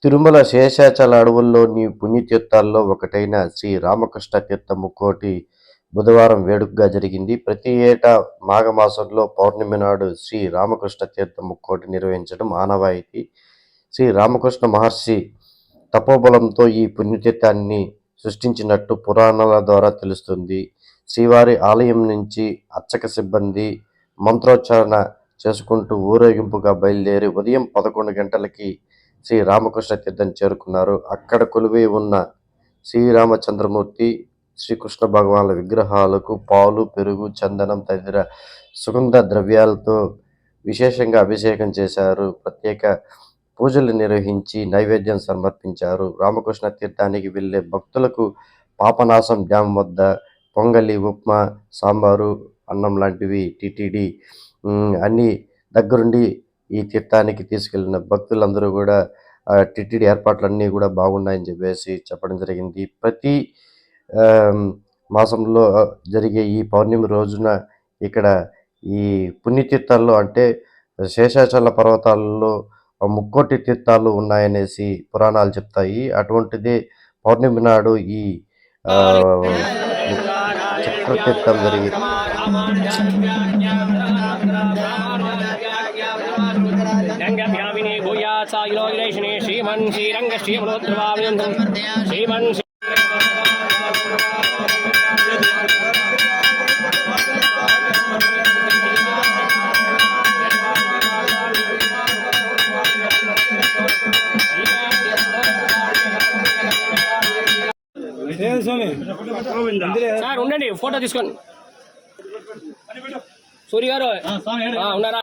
తిరుమల శేషాచల అడవుల్లోని పుణ్యతీర్థాల్లో ఒకటైన శ్రీ రామకృష్ణ తీర్థ ముక్కోటి బుధవారం వేడుకగా జరిగింది. ప్రతి ఏటా మాఘమాసంలో పౌర్ణమి నాడు శ్రీ రామకృష్ణ తీర్థ ముక్కోటి నిర్వహించడం ఆనవాయితీ. శ్రీ రామకృష్ణ మహర్షి తపోబలంతో ఈ పుణ్యతీర్థాన్ని సృష్టించినట్టు పురాణాల ద్వారా తెలుస్తుంది. శ్రీవారి ఆలయం నుంచి అర్చక సిబ్బంది మంత్రోచ్చారణ చేసుకుంటూ ఊరేగింపుగా బయలుదేరి ఉదయం 11 గంటలకి శ్రీ రామకృష్ణ తీర్థం చేరుకున్నారు. అక్కడ కొలువై ఉన్న శ్రీరామచంద్రమూర్తి, శ్రీకృష్ణ భగవానుల విగ్రహాలకు పాలు, పెరుగు, చందనం తదితర సుగంధ ద్రవ్యాలతో విశేషంగా అభిషేకం చేశారు. ప్రత్యేక పూజలు నిర్వహించి నైవేద్యం సమర్పించారు. రామకృష్ణ తీర్థానికి వెళ్లే భక్తులకు పాపనాశం డ్యాం వద్ద పొంగలి, ఉప్మా, సాంబారు, అన్నం లాంటివి టిటిడి అన్ని దగ్గరుండి ఈ తీర్థానికి తీసుకెళ్లిన భక్తులందరూ కూడా టిటిడి ఏర్పాట్లన్నీ కూడా బాగున్నాయని చెప్పేసి చెప్పడం జరిగింది. ప్రతి మాసంలో జరిగే ఈ పౌర్ణమి రోజున ఇక్కడ ఈ పుణ్యతీర్థాల్లో అంటే శేషాచల పర్వతాలలో ముక్కోటి తీర్థాలు ఉన్నాయనేసి పురాణాలు చెప్తాయి. అటువంటిదే పౌర్ణమి నాడు ఈ చక్రతీర్థం జరిగింది. సార్ ఉండండి, ఫోటో తీసుకోండి. సూర్య గారు ఉన్నారా?